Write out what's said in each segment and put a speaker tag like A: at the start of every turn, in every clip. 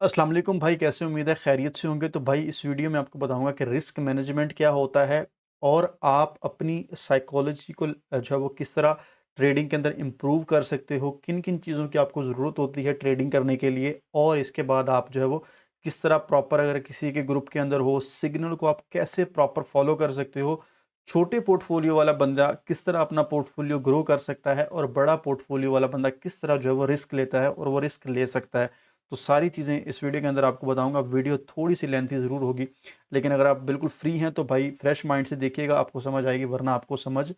A: अस्सलाम वालेकुम भाई, कैसे उम्मीद है खैरियत से होंगे। तो भाई इस वीडियो में आपको बताऊंगा कि रिस्क मैनेजमेंट क्या होता है और आप अपनी साइकोलॉजी को जो है वो किस तरह ट्रेडिंग के अंदर इम्प्रूव कर सकते हो, किन किन चीज़ों की आपको ज़रूरत होती है ट्रेडिंग करने के लिए। और इसके बाद आप जो है वो किस तरह प्रॉपर, अगर किसी के ग्रुप के अंदर हो, सिग्नल को आप कैसे प्रॉपर फॉलो कर सकते हो। छोटे पोर्टफोलियो वाला बंदा किस तरह अपना पोर्टफोलियो ग्रो कर सकता है और बड़ा पोर्टफोलियो वाला बंदा किस तरह जो है वो रिस्क लेता है और वो रिस्क ले सकता है। तो सारी चीज़ें इस वीडियो के अंदर आपको बताऊंगा। वीडियो थोड़ी सी लेंथी ज़रूर होगी, लेकिन अगर आप बिल्कुल फ्री हैं तो भाई फ्रेश माइंड से देखिएगा, आपको समझ आएगी, वरना आपको समझ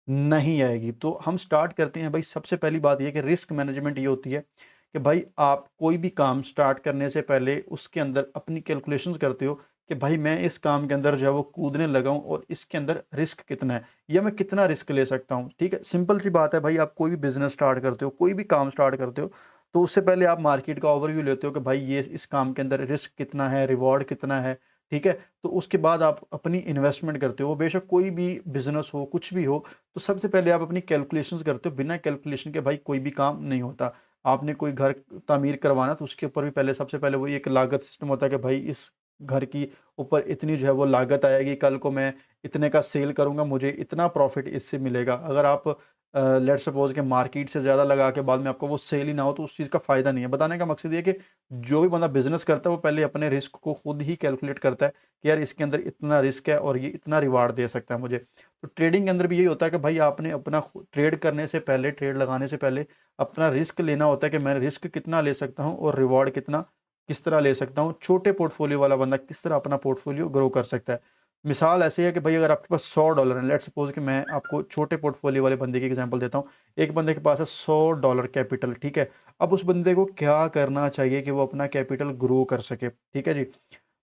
A: नहीं आएगी। तो हम स्टार्ट करते हैं भाई। सबसे पहली बात ये कि रिस्क मैनेजमेंट ये होती है कि भाई आप कोई भी काम स्टार्ट करने से पहले उसके अंदर अपनी कैलकुलेशंस करते हो कि भाई मैं इस काम के अंदर जो है वो कूदने लगा हूँ और इसके अंदर रिस्क कितना है या मैं कितना रिस्क ले सकता हूँ। ठीक है, सिंपल सी बात है भाई। आप कोई भी बिजनेस स्टार्ट करते हो, कोई भी काम स्टार्ट करते हो, तो उससे पहले आप मार्केट का ओवरव्यू लेते हो कि भाई ये इस काम के अंदर रिस्क कितना है, रिवॉर्ड कितना है। ठीक है, तो उसके बाद आप अपनी इन्वेस्टमेंट करते हो। बेशक कोई भी बिजनेस हो, कुछ भी हो, तो सबसे पहले आप अपनी कैलकुलेशंस करते हो। बिना कैलकुलेशन के भाई कोई भी काम नहीं होता। आपने कोई घर तामीर करवाना, तो उसके ऊपर भी पहले सबसे पहले वही एक लागत सिस्टम होता है कि भाई इस घर की ऊपर इतनी जो है वो लागत आएगी, कल को मैं इतने का सेल करूंगा, मुझे इतना प्रॉफिट इससे मिलेगा। अगर आप लेट सपोज के मार्केट से ज़्यादा लगा के बाद में आपको वो सेल ही ना हो, तो उस चीज़ का फ़ायदा नहीं है। बताने का मकसद ये है कि जो भी बंदा बिजनेस करता है वो पहले अपने रिस्क को खुद ही कैलकुलेट करता है कि यार इसके अंदर इतना रिस्क है और ये इतना रिवार्ड दे सकता है मुझे। तो ट्रेडिंग के अंदर भी यही होता है कि भाई आपने अपना ट्रेड करने से पहले, ट्रेड लगाने से पहले अपना रिस्क लेना होता है कि मैं रिस्क कितना ले सकता हूँ और रिवॉर्ड कितना किस तरह ले सकता हूँ। छोटे पोर्टफोलियो वाला बंदा किस तरह अपना पोर्टफोलियो ग्रो कर सकता है। मिसाल ऐसे है कि भाई अगर आपके पास $100 है, लेट्स सपोज कि मैं आपको छोटे पोर्टफोलियो वाले बंदे की एग्जांपल देता हूँ। एक बंदे के पास है $100 कैपिटल। ठीक है, अब उस बंदे को क्या करना चाहिए कि वो अपना कैपिटल ग्रो कर सके। ठीक है जी,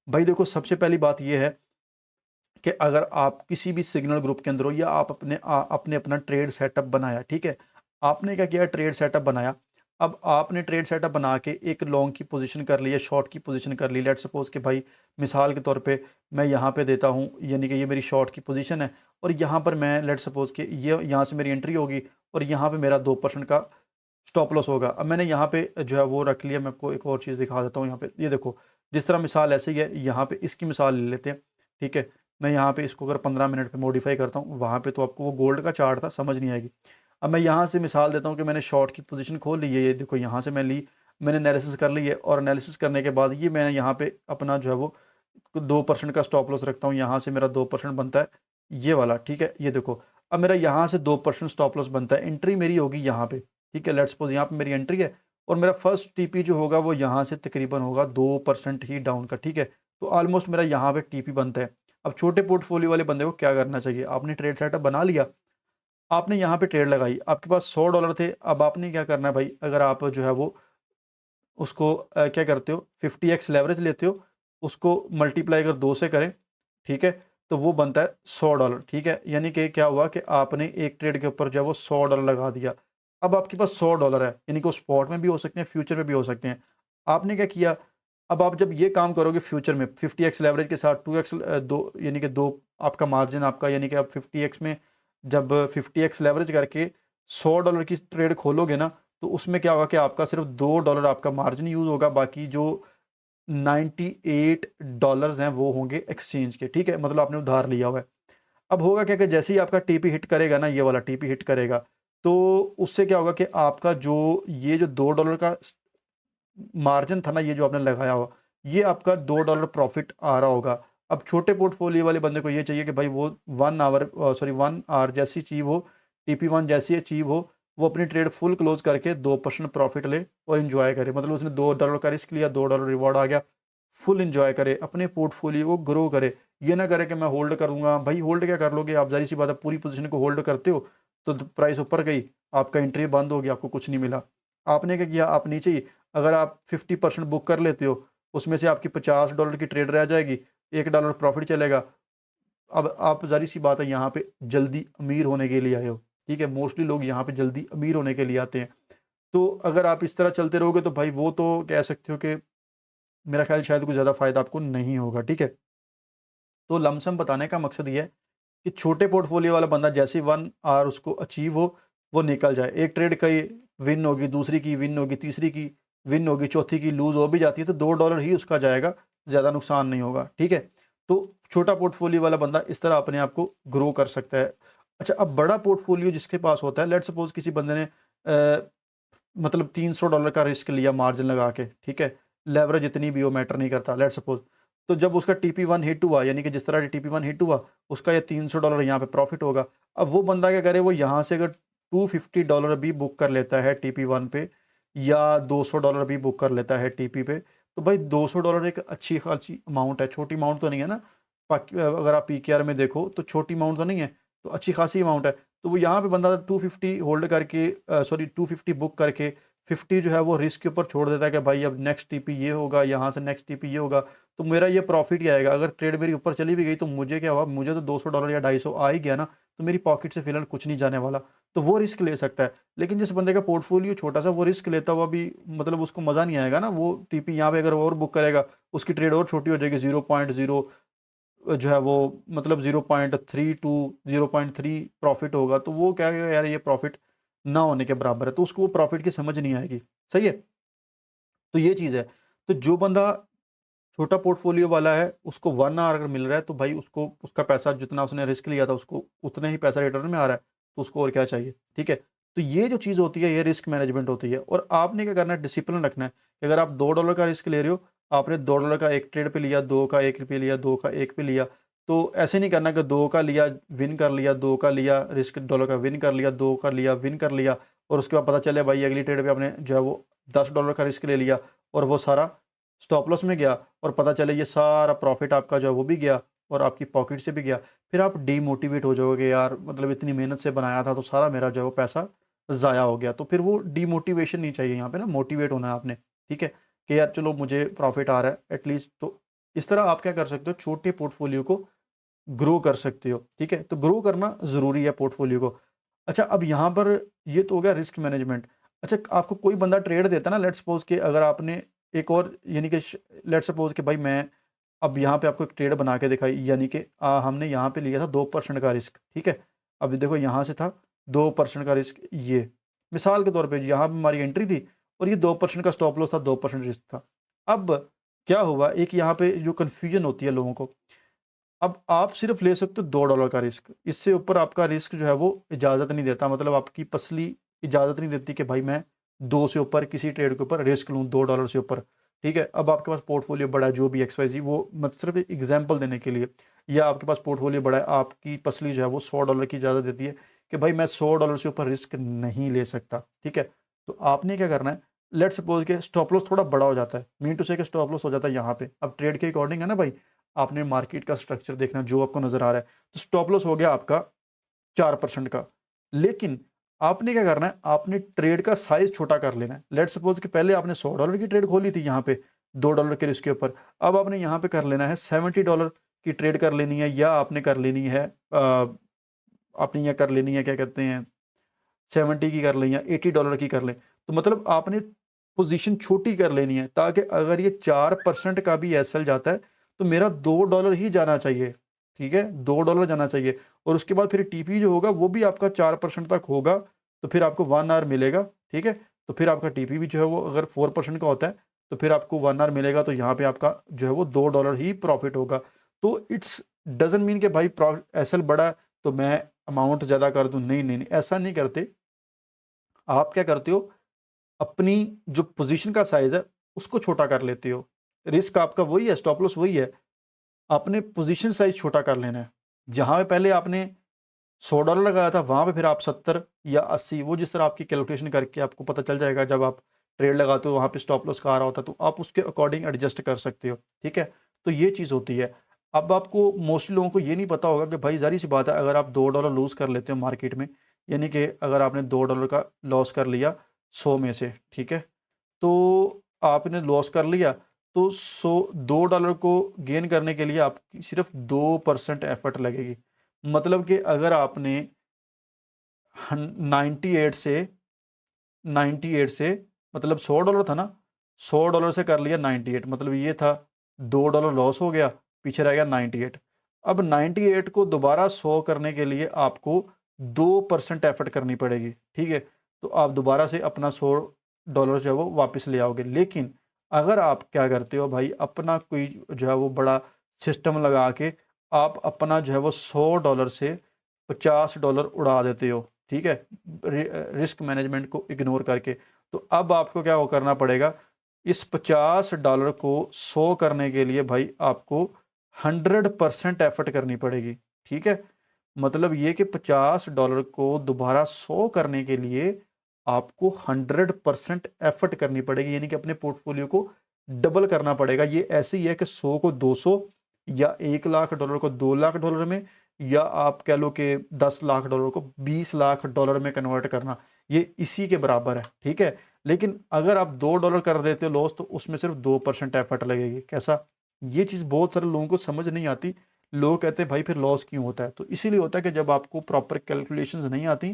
A: भाई देखो सबसे पहली बात ये है कि अगर आप किसी भी सिग्नल ग्रुप के अंदर हो या आप आपने अपना ट्रेड सेटअप बनाया। ठीक है, आपने क्या किया, ट्रेड सेटअप बनाया। अब आपने ट्रेड सेटअप बना के एक लॉन्ग की पोजीशन कर ली है, शॉर्ट की पोजीशन कर ली। लेट्स सपोज कि भाई मिसाल के तौर पे मैं यहाँ पे देता हूँ, यानी कि ये मेरी शॉर्ट की पोजीशन है और यहाँ पर मैं लेट्स सपोज कि ये यहाँ से मेरी एंट्री होगी और यहाँ पे मेरा 2% का स्टॉप लॉस होगा। अब मैंने यहाँ पे जो है वो रख लिया। मैं आपको एक और चीज़ दिखा देता हूँ। यहाँ पे ये देखो, जिस तरह मिसाल ऐसे ही है, यहाँ पे इसकी मिसाल ले लेते हैं। ठीक है, मैं यहाँ पे इसको अगर 15 मिनट पे मॉडिफाई करता हूँ, वहाँ पे तो आपको वो गोल्ड का चार्ट था, समझ नहीं आएगी। अब मैं यहाँ से मिसाल देता हूँ कि मैंने शॉर्ट की पोजीशन खोल ली है। ये देखो यहाँ से मैं ली, मैंने एनालिसिस कर ली है और एनालिसिस करने के बाद ये मैं यहाँ पे अपना जो है वो 2% का स्टॉप लॉस रखता हूँ। यहाँ से मेरा 2% बनता है, ये वाला। ठीक है, ये देखो, अब मेरा यहाँ से 2% स्टॉप लॉस बनता है। एंट्री मेरी होगी यहाँ पे। ठीक है, लेट्स सपोज यहाँ पे मेरी एंट्री है और मेरा फर्स्ट टीपी जो होगा वो यहाँ से तकरीबन होगा 2% ही डाउन का। ठीक है, तो ऑलमोस्ट मेरा यहाँ पे टीपी बनता है। अब छोटे पोर्टफोलियो वाले बंदे को क्या करना चाहिए, आपने ट्रेड सेटअप बना लिया, आपने यहाँ पे ट्रेड लगाई, आपके पास $100 थे। अब आपने क्या करना है भाई, अगर आप जो है वो उसको क्या करते हो, 50x लेवरेज लेते हो, उसको मल्टीप्लाई अगर 2 से करें, ठीक है, तो वो बनता है $100। ठीक है, यानी कि क्या हुआ कि आपने एक ट्रेड के ऊपर जो है वो $100 लगा दिया। अब आपके पास $100 है, यानी कि वो स्पॉट में भी हो सकते हैं, फ्यूचर में भी हो सकते हैं। आपने क्या किया, अब आप जब ये काम करोगे फ्यूचर में 50x लेवरेज के साथ 2x, दो यानी कि दो आपका मार्जिन आपका, यानी कि आप 50x में जब 50x लेवरेज करके $100 की ट्रेड खोलोगे ना, तो उसमें क्या होगा कि आपका सिर्फ $2 आपका मार्जिन यूज़ होगा, बाकी जो $98 हैं वो होंगे एक्सचेंज के। ठीक है, मतलब आपने उधार लिया हुआ है। अब होगा क्या कि जैसे ही आपका टीपी हिट करेगा ना, ये वाला टीपी हिट करेगा, तो उससे क्या होगा कि आपका जो ये जो $2 का मार्जिन था ना, ये जो आपने लगाया हुआ, ये आपका $2 प्रॉफिट आ रहा होगा। अब छोटे पोर्टफोलियो वाले बंदे को ये चाहिए कि भाई वो 1 आवर जैसी अचीव हो, TP1 जैसी अचीव हो, वो अपनी ट्रेड फुल क्लोज करके 2% प्रॉफिट ले और एंजॉय करे। मतलब उसने $2 का रिस्क लिया, $2 रिवॉर्ड आ गया, फुल एंजॉय करे, अपने पोर्टफोलियो को ग्रो करे। ये ना करे कि मैं होल्ड करूंगा। भाई होल्ड क्या कर लोगे आप, जारी सी बात है, पूरी पोजीशन को होल्ड करते हो तो प्राइस ऊपर गई, आपका एंट्री बंद हो गया, आपको कुछ नहीं मिला। आपने क्या किया, आप नीचे ही, अगर आप 50% बुक कर लेते हो, उसमें से आपकी $50 की ट्रेड रह जाएगी, $1 प्रॉफिट चलेगा। अब आप ज़ाहिर सी बात है यहाँ पे जल्दी अमीर होने के लिए आए हो। ठीक है, मोस्टली लोग यहाँ पे जल्दी अमीर होने के लिए आते हैं। तो अगर आप इस तरह चलते रहोगे तो भाई वो तो कह सकते हो कि मेरा ख्याल शायद कुछ ज़्यादा फ़ायदा आपको नहीं होगा। ठीक है, तो लमसम बताने का मकसद ये है कि छोटे पोर्टफोलियो वाला बंदा जैसे ही 1 आवर उसको अचीव हो, वो निकल जाए। एक ट्रेड की विन होगी, दूसरी की विन होगी, तीसरी की, विन होगी, चौथी की लूज़ हो भी जाती है तो $2 ही उसका जाएगा, ज़्यादा नुकसान नहीं होगा, ठीक है? तो छोटा पोर्टफोलियो वाला बंदा इस तरह अपने आप को ग्रो कर सकता है। अच्छा, अब बड़ा पोर्टफोलियो जिसके पास होता है, लेट्स सपोज़ किसी बंदे ने मतलब $300 का रिस्क लिया मार्जिन लगा के, ठीक है? लेवरेज जितनी भी हो मैटर नहीं करता, लेट्स सपोज़। तो जब उसका टीपी1 हिट हुआ, यानी कि जिस तरह टीपी1 हिट हुआ, उसका ये $300 यहाँ पे प्रॉफ़िट होगा। अब वो बंदा क्या करे, वो यहाँ से अगर $250 भी बुक कर लेता है टीपी1 पे या $200 भी बुक कर लेता है टीपी पे, तो भाई $200 एक अच्छी खासी अमाउंट है, छोटी अमाउंट तो नहीं है ना। अगर आप पीकेआर में देखो तो छोटी अमाउंट तो नहीं है, तो अच्छी खासी अमाउंट है। तो वो यहाँ पे बंदा 250 होल्ड करके सॉरी 250 बुक करके 50 जो है वो रिस्क के ऊपर छोड़ देता है कि भाई अब नेक्स्ट टीपी ये होगा, यहाँ से नेक्स्ट टीपी ये होगा, तो मेरा ये प्रॉफिट ही आएगा। अगर ट्रेड मेरी ऊपर चली भी गई तो मुझे क्या हुआ, मुझे तो $200 या 250 आ ही गया ना, तो मेरी पॉकेट से फिलहाल कुछ नहीं जाने वाला। तो वो रिस्क ले सकता है। लेकिन जिस बंदे का पोर्टफोलियो छोटा सा, वो रिस्क लेता हुआ भी मतलब उसको मज़ा नहीं आएगा ना। वो टीपी यहाँ पे अगर और बुक करेगा, उसकी ट्रेड और छोटी हो जाएगी, 0.0 जो है वो मतलब 0.3 टू 0.3 प्रॉफिट होगा, तो वो क्या कहेगा, यार ये प्रॉफिट ना होने के बराबर है, तो उसको वो प्रॉफिट की समझ नहीं आएगी। सही है? तो ये चीज़ है। तो जो बंदा छोटा पोर्टफोलियो वाला है, उसको 1 आवर अगर मिल रहा है तो भाई उसको उसका पैसा जितना उसने रिस्क लिया था उसको उतना ही पैसा रिटर्न में आ रहा है, तो उसको और क्या चाहिए, ठीक है? तो ये जो चीज़ होती है, ये रिस्क मैनेजमेंट होती है। और आपने क्या करना है, डिसिप्लिन रखना है कि अगर आप $2 का रिस्क ले रहे हो, आपने $2 का एक ट्रेड पे लिया, 2 का 1 पे लिया, 2 का 1 पे लिया, तो ऐसे नहीं करना कि 2 का लिया, विन कर लिया, 2 का लिया, रिस्क $1 का विन कर लिया, 2 का लिया, विन कर लिया, और उसके बाद पता चले भाई अगली ट्रेड पे आपने जो है वो $10 का रिस्क ले लिया और वो सारा स्टॉप लॉस में गया, और पता चले ये सारा प्रॉफिट आपका जो है वो भी गया और आपकी पॉकेट से भी गया। फिर आप डीमोटिवेट हो जाओगे, यार मतलब इतनी मेहनत से बनाया था तो सारा मेरा जो है वो पैसा ज़ाया हो गया। तो फिर वो डीमोटिवेशन नहीं चाहिए यहाँ पे ना, मोटिवेट होना है आपने, ठीक है? कि यार चलो मुझे प्रॉफिट आ रहा है एटलीस्ट। तो इस तरह आप क्या कर सकते हो, छोटे पोर्टफोलियो को ग्रो कर सकते हो, ठीक है? तो ग्रो करना ज़रूरी है पोर्टफोलियो को। अच्छा, अब यहाँ पर ये तो हो गया रिस्क मैनेजमेंट। अच्छा, आपको कोई बंदा ट्रेड देता है ना, लेट्स सपोज़ कि अगर आपने एक और यानी कि लेट्स सपोज़ कि भाई मैं अब यहाँ पे आपको एक ट्रेड बना के दिखाई, यानी कि हमने यहाँ पे लिया था 2% का रिस्क, ठीक है? अब देखो यहाँ से था 2% का रिस्क ये, मिसाल के तौर पे यहाँ पे हमारी एंट्री थी और ये 2% का स्टॉप लॉस था, 2% रिस्क था। अब क्या हुआ, एक यहाँ पे जो कन्फ्यूज़न होती है लोगों को, अब आप सिर्फ ले सकते हो $2 का रिस्क, इससे ऊपर आपका रिस्क जो है वो इजाज़त नहीं देता, मतलब आपकी पसली इजाज़त नहीं देती कि भाई मैं 2 से ऊपर किसी ट्रेड के ऊपर रिस्क लूँ, $2 से ऊपर, ठीक है? अब आपके पास पोर्टफोलियो बड़ा है, जो भी XYZ, वो मैं सिर्फ एक एग्जांपल देने के लिए, या आपके पास पोर्टफोलियो बड़ा है, आपकी पसली जो है वो $100 की इजाज़त देती है कि भाई मैं $100 से ऊपर रिस्क नहीं ले सकता, ठीक है? तो आपने क्या करना है, लेट्स सपोज़ कि स्टॉप लॉस थोड़ा बड़ा हो जाता है, मीन टू से कि स्टॉप लॉस हो जाता है यहाँ पे, अब ट्रेड के अकॉर्डिंग है ना भाई, आपने मार्केट का स्ट्रक्चर देखना जो आपको नज़र आ रहा है। तो स्टॉप लॉस हो गया आपका 4% का। लेकिन आपने क्या करना है, आपने ट्रेड का साइज़ छोटा कर लेना है। लेट्स सपोज़ कि पहले आपने $100 की ट्रेड खोली थी यहाँ पे, $2 के रिस्क के ऊपर। अब आपने यहाँ पे कर लेना है $70 की ट्रेड कर लेनी है, या आपने कर लेनी है आपने ये कर लेनी है, क्या कहते हैं, 70 की कर लें या $80 की कर लें। तो मतलब आपने पोज़ीशन छोटी कर लेनी है, ताकि अगर ये 4% का भी एसएल जाता है, तो मेरा $2 ही जाना चाहिए, ठीक है? $2 जाना चाहिए, और उसके बाद फिर टीपी जो होगा वो भी आपका 4% तक होगा, तो फिर आपको 1 आवर मिलेगा, ठीक है? तो फिर आपका टीपी भी जो है वो अगर 4% का होता है, तो फिर आपको 1 आवर मिलेगा, तो यहाँ पे आपका जो है वो $2 ही प्रॉफ़िट होगा। तो इट्स डज़न्ट मीन कि भाई एसएल बड़ा है, तो मैं अमाउंट ज़्यादा कर दूँ, नहीं, नहीं, नहीं, ऐसा नहीं करते। आप क्या करते हो, अपनी जो पोजीशन का साइज़ है, उसको छोटा कर लेते हो। रिस्क आपका वही है, स्टॉप लॉस वही है, आपने पोजीशन साइज़ छोटा कर लेना है। जहाँ पे पहले आपने $100 लगाया था, वहाँ पे फिर आप 70 या 80, वो जिस तरह आपकी कैलकुलेशन करके आपको पता चल जाएगा, जब आप ट्रेड लगाते हो वहाँ पे स्टॉप लॉस का आ रहा होता है, तो आप उसके अकॉर्डिंग एडजस्ट कर सकते हो, ठीक है? तो ये चीज़ होती है। अब आपको मोस्टली लोगों को ये नहीं पता होगा कि भाई ज़ाहिर-सी बात है, अगर आप $2 लूज़ कर लेते हो मार्केट में, यानी कि अगर आपने $2 का लॉस कर लिया 100 में से, ठीक है? तो आपने लॉस कर लिया, तो $2 को गेन करने के लिए आपकी सिर्फ़ 2% एफ़र्ट लगेगी। मतलब कि अगर आपने 98 से 98 से मतलब $100 था ना, $100 से कर लिया 98, मतलब ये था $2 लॉस हो गया, पीछे रह गया 98। अब 98 को दोबारा 100 करने के लिए आपको 2% एफर्ट करनी पड़ेगी, ठीक है? तो आप दोबारा से अपना 100 डॉलर जो है वो वापस ले आओगे। लेकिन अगर आप क्या करते हो भाई, अपना कोई जो है वो बड़ा सिस्टम लगा के आप अपना जो है वो $100 से $50 उड़ा देते हो, ठीक है, रिस्क मैनेजमेंट को इग्नोर करके, तो अब आपको क्या वो करना पड़ेगा, इस $50 को 100 करने के लिए भाई आपको 100% एफर्ट करनी पड़ेगी, ठीक है। मतलब ये कि $50 को दोबारा 100 करने के लिए आपको 100% एफर्ट करनी पड़ेगी, यानी कि अपने पोर्टफोलियो को डबल करना पड़ेगा। ये ऐसे ही है कि 100 को 200 या $1 लाख को $2 लाख में, या आप कह लो कि $10 लाख को $20 लाख में कन्वर्ट करना, ये इसी के बराबर है, ठीक है। लेकिन अगर आप $2 कर देते हो लॉस, तो उसमें सिर्फ 2% एफर्ट लगेगी। कैसा? ये चीज़ बहुत सारे लोगों को समझ नहीं आती। लोग कहते हैं भाई फिर लॉस क्यों होता है? तो इसीलिए होता है कि जब आपको प्रॉपर कैलकुलेशंस नहीं आती,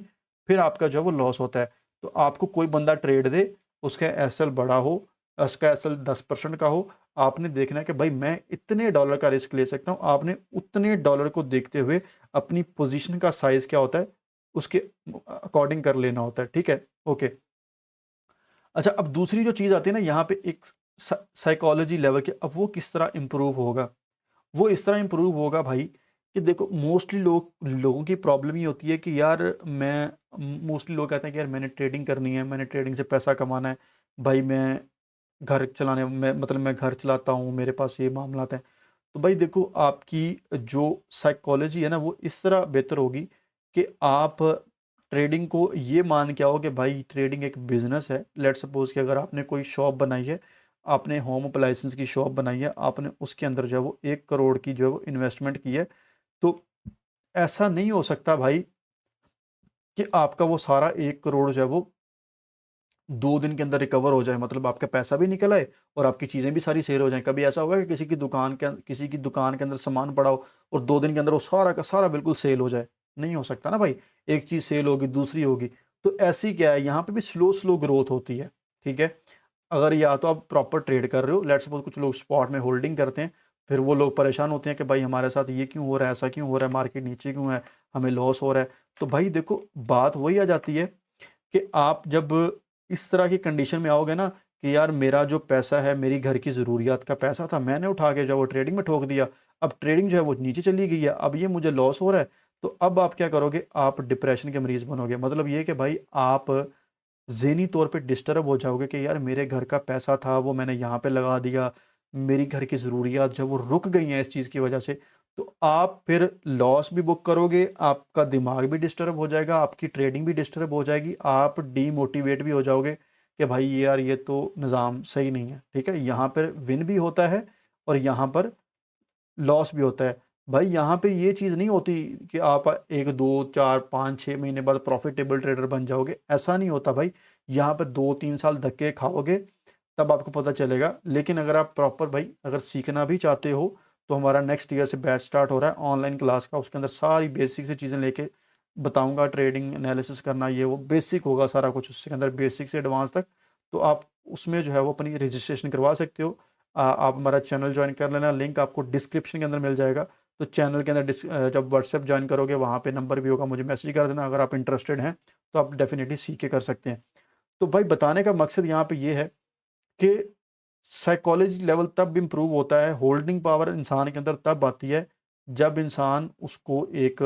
A: फिर आपका जो है वो लॉस होता है। तो आपको कोई बंदा ट्रेड दे, उसका एसएल बड़ा हो, उसका एसएल 10% का हो, आपने देखना है कि भाई मैं इतने डॉलर का रिस्क ले सकता हूँ। आपने उतने डॉलर को देखते हुए अपनी पोजीशन का साइज़ क्या होता है, उसके अकॉर्डिंग कर लेना होता है, ठीक है? ओके। अच्छा, अब दूसरी जो चीज़ आती है ना यहाँ पे, एक साइकोलॉजी लेवल के, अब वो किस तरह इम्प्रूव होगा? वो इस तरह इम्प्रूव होगा भाई कि देखो, मोस्टली लोगों की प्रॉब्लम ये होती है कि यार मैं मोस्टली लोग कहते हैं कि यार मैंने ट्रेडिंग करनी है, मैंने ट्रेडिंग से पैसा कमाना है, भाई मैं घर चलाने में मतलब मैं घर चलाता हूँ, मेरे पास ये मामलात हैं। तो भाई देखो, आपकी जो साइकोलॉजी है ना वो इस तरह बेहतर होगी कि आप ट्रेडिंग को ये मान के आओ कि भाई ट्रेडिंग एक बिजनेस है। लेट्स सपोज कि अगर आपने कोई शॉप बनाई है, आपने होम अप्लायंसेस की शॉप बनाई है, आपने उसके अंदर जो है वो 1 करोड़ की जो है वो इन्वेस्टमेंट की है, तो ऐसा नहीं हो सकता भाई कि आपका वो सारा 1 करोड़ जो है वो 2 दिन के अंदर रिकवर हो जाए, मतलब आपका पैसा भी निकल आए और आपकी चीज़ें भी सारी सेल हो जाएँ। कभी ऐसा होगा कि किसी की दुकान के अंदर सामान पड़ा हो और 2 दिन के अंदर वो सारा का सारा बिल्कुल सेल हो जाए? नहीं हो सकता ना भाई। एक चीज़ सेल होगी, दूसरी होगी। तो ऐसे ही क्या है, यहाँ पे भी स्लो ग्रोथ होती है, ठीक है? अगर या तो आप प्रॉपर ट्रेड कर रहे हो, लेट्स सपोज़ कुछ लोग स्पॉट में होल्डिंग करते हैं, फिर वो लोग परेशान होते हैं कि भाई हमारे साथ ये क्यों हो रहा है, ऐसा क्यों हो रहा है, मार्केट नीचे क्यों है, हमें लॉस हो रहा है। तो भाई देखो, बात वही आ जाती है कि आप जब इस तरह की कंडीशन में आओगे ना कि यार मेरा जो पैसा है, मेरी घर की ज़रूरियात का पैसा था, मैंने उठा के जो वो ट्रेडिंग में ठोक दिया, अब ट्रेडिंग जो है वो नीचे चली गई है, अब ये मुझे लॉस हो रहा है, तो अब आप क्या करोगे? आप डिप्रेशन के मरीज़ बनोगे। मतलब ये कि भाई आप ज़हनी तौर पे डिस्टर्ब हो जाओगे कि यार मेरे घर का पैसा था, वो मैंने यहाँ पे लगा दिया, मेरी घर की ज़रूरियात जो है वो रुक गई हैं इस चीज़ की वजह से। तो आप फिर लॉस भी बुक करोगे, आपका दिमाग भी डिस्टर्ब हो जाएगा, आपकी ट्रेडिंग भी डिस्टर्ब हो जाएगी, आप डीमोटिवेट भी हो जाओगे कि भाई यार ये तो निज़ाम सही नहीं है, ठीक है? यहाँ पर विन भी होता है और यहाँ पर लॉस भी होता है। भाई यहाँ पे ये चीज़ नहीं होती कि आप 1, 2, 4, 5, 6 महीने बाद प्रॉफ़िटेबल ट्रेडर बन जाओगे, ऐसा नहीं होता भाई। यहाँ पे 2-3 साल धक्के खाओगे, तब आपको पता चलेगा। लेकिन अगर आप प्रॉपर भाई अगर सीखना भी चाहते हो, तो हमारा नेक्स्ट ईयर से बैच स्टार्ट हो रहा है ऑनलाइन क्लास का, उसके अंदर सारी बेसिक से चीज़ें लेके बताऊँगा, ट्रेडिंग एनालिसिस करना, ये वो बेसिक होगा सारा कुछ उसके अंदर, बेसिक से एडवांस तक। तो आप उसमें जो है वो अपनी रजिस्ट्रेशन करवा सकते हो। आप हमारा चैनल जॉइन कर लेना, लिंक आपको डिस्क्रिप्शन के अंदर मिल जाएगा। तो चैनल के अंदर जब व्हाट्सएप जॉइन करोगे, वहाँ पे नंबर भी होगा, मुझे मैसेज कर देना। अगर आप इंटरेस्टेड हैं, तो आप डेफ़िनिटली सीख के कर सकते हैं। तो भाई बताने का मकसद यहाँ पे ये है कि साइकोलॉजी लेवल तब इम्प्रूव होता है, होल्डिंग पावर इंसान के अंदर तब आती है, जब इंसान उसको एक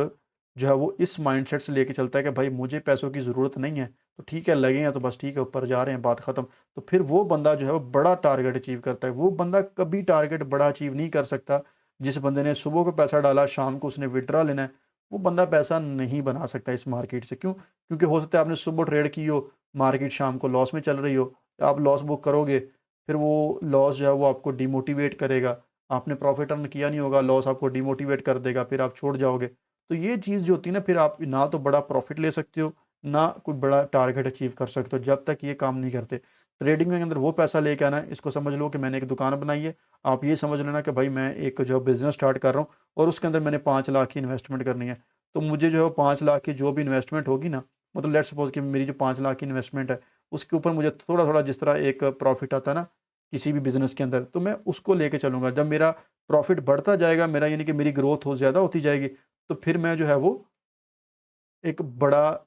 A: जो है वो इस माइंडसेट से लेके चलता है कि भाई मुझे पैसों की ज़रूरत नहीं है, तो ठीक है लगे हैं तो बस ठीक है, ऊपर जा रहे हैं, बात ख़त्म। तो फिर वो बंदा जो है वो बड़ा टारगेट अचीव करता है। वो बंदा कभी टारगेट बड़ा अचीव नहीं कर सकता, जिस बंदे ने सुबह को पैसा डाला, शाम को उसने विथड्रॉ लेना है, वो बंदा पैसा नहीं बना सकता इस मार्केट से। क्यों? क्योंकि हो सकता है आपने सुबह ट्रेड की हो, मार्केट शाम को लॉस में चल रही हो, आप लॉस बुक करोगे, फिर वो लॉस जो है वो आपको डिमोटिवेट करेगा। आपने प्रॉफ़िट अर्न किया नहीं होगा, लॉस आपको डिमोटिवेट कर देगा, फिर आप छोड़ जाओगे। तो ये चीज़ जो होती है ना, फिर आप ना तो बड़ा प्रॉफ़िट ले सकते हो, ना कोई बड़ा टारगेट अचीव कर सकते हो, जब तक ये काम नहीं करते। ट्रेडिंग के अंदर वो पैसा लेके आना है, इसको समझ लो कि मैंने एक दुकान बनाई है। आप ये समझ लेना कि भाई मैं एक जो बिज़नेस स्टार्ट कर रहा हूँ और उसके अंदर मैंने 5 लाख की इन्वेस्टमेंट करनी है। तो मुझे जो है वो 5 लाख की जो भी इन्वेस्टमेंट होगी ना, मतलब लेट्स सपोज़ कि मेरी जो 5 लाख की इन्वेस्टमेंट है, उसके ऊपर मुझे थोड़ा-थोड़ा जिस तरह एक प्रॉफ़िट आता है ना, किसी भी बिज़नेस के अंदर, तो मैं उसको लेके चलूँगा। जब मेरा प्रॉफ़िट बढ़ता जाएगा, मेरा यानी कि मेरी ग्रोथ हो ज़्यादा होती जाएगी, तो फिर मैं जो है वो एक बड़ा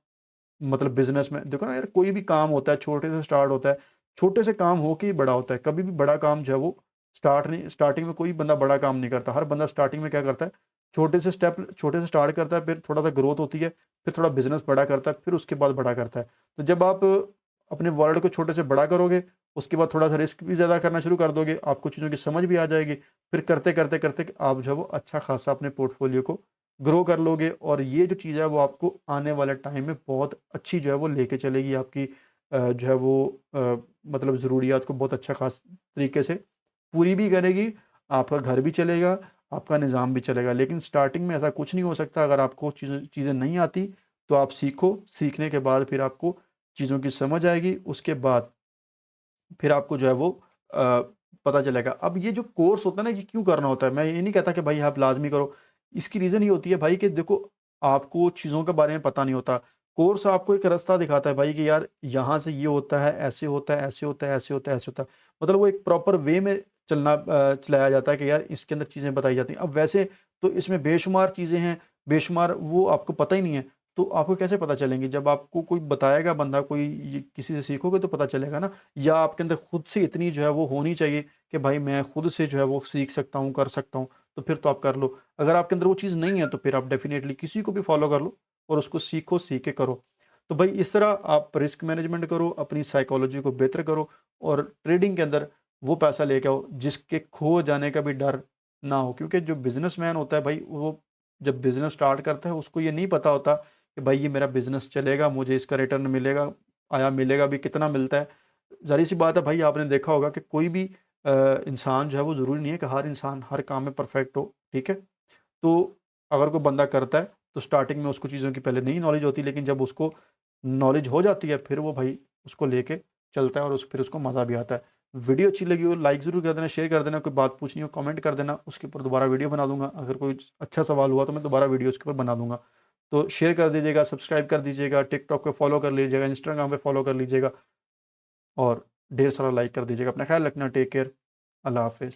A: मतलब बिज़नेस में देखो ना यार, कोई भी काम होता है छोटे से स्टार्ट होता है, छोटे से काम होके ही बड़ा होता है। कभी भी बड़ा काम जो है वो स्टार्टिंग में कोई बंदा बड़ा काम नहीं करता। हर बंदा स्टार्टिंग में क्या करता है, छोटे से स्टार्ट करता है, फिर थोड़ा-सा ग्रोथ होती है, फिर थोड़ा बिज़नेस बड़ा करता है, फिर उसके बाद बड़ा करता है। तो जब आप अपने वर्ल्ड को छोटे से बड़ा करोगे, उसके बाद थोड़ा-सा रिस्क भी ज़्यादा करना शुरू कर दोगे, आपको चीज़ों की समझ भी आ जाएगी, फिर करते-करते आप जो है वो अच्छा खासा अपने पोर्टफोलियो को ग्रो कर लोगे, और ये जो चीज़ है वो आपको आने वाले टाइम में बहुत अच्छी जो है वो लेके चलेगी, आपकी जो है वो मतलब ज़रूरियात को बहुत अच्छा खास तरीके से पूरी भी करेगी, आपका घर भी चलेगा, आपका निज़ाम भी चलेगा। लेकिन स्टार्टिंग में ऐसा कुछ नहीं हो सकता। अगर आपको चीज़ें चीज़ें नहीं आती, तो आप सीखो, सीखने के बाद फिर आपको चीज़ों की समझ आएगी, उसके बाद फिर आपको जो है वो पता चलेगा। अब ये जो कोर्स होता है ना, ये क्यों करना होता है? मैं ये नहीं कहता कि भाई आप लाज़मी करो। इसकी रीज़न ये होती है भाई कि देखो, आपको चीज़ों के बारे में पता नहीं होता। कोर्स आपको एक रास्ता दिखाता है भाई कि यार यहाँ से ये होता है, ऐसे होता है, ऐसे होता है, ऐसे होता है, ऐसे होता है। मतलब वो एक प्रॉपर वे में चलाया जाता है कि यार इसके अंदर चीज़ें बताई जाती हैं। अब वैसे तो इसमें बेशुमार चीज़ें हैं, बेशुमार वो आपको पता ही नहीं है। तो आपको कैसे पता चलेंगी? जब आपको कोई बताएगा बंदा, कोई ये किसी से सीखोगे तो पता चलेगा ना। या आपके अंदर खुद से इतनी जो है वो होनी चाहिए कि भाई मैं खुद से जो है वो सीख सकता हूँ, कर सकता हूँ, तो फिर तो आप कर लो। अगर आपके अंदर वो चीज़ नहीं है, तो फिर आप डेफ़िनेटली किसी को भी फ़ॉलो कर लो और उसको सीखो, सीख के करो। तो भाई इस तरह आप रिस्क मैनेजमेंट करो, अपनी साइकोलॉजी को बेहतर करो, और ट्रेडिंग के अंदर वो पैसा लेके आओ जिसके खो जाने का भी डर ना हो। क्योंकि जो बिज़नेसमैन होता है भाई, वो जब बिज़नेस स्टार्ट करता है उसको ये नहीं पता होता कि भाई ये मेरा बिज़नेस चलेगा, मुझे इसका रिटर्न मिलेगा, आया मिलेगा भी, कितना मिलता है। ज़ाहिर-सी बात है भाई, आपने देखा होगा कि कोई भी इंसान जो है वो ज़रूरी नहीं है कि हर इंसान हर काम में परफेक्ट हो, ठीक है? तो अगर कोई बंदा करता है, तो स्टार्टिंग में उसको चीज़ों की पहले नहीं नॉलेज होती, लेकिन जब उसको नॉलेज हो जाती है, फिर वो भाई उसको लेके चलता है, और फिर उसको मज़ा भी आता है। वीडियो अच्छी लगी हो, लाइक ज़रूर कर देना, शेयर कर देना, कोई बात पूछनी हो कमेंट कर देना, उसके ऊपर दोबारा वीडियो बना दूँगा। अगर कोई अच्छा सवाल हुआ तो मैं दोबारा वीडियो उसके ऊपर बना दूँगा। तो शेयर कर दीजिएगा, सब्सक्राइब कर दीजिएगा, टिकटॉक पे फॉलो कर लीजिएगा, इंस्टाग्राम पे फॉलो कर लीजिएगा, और ढेर सारा लाइक कर दीजिएगा। अपना ख्याल रखना, टेक केयर, अल्लाह हाफ़िज़।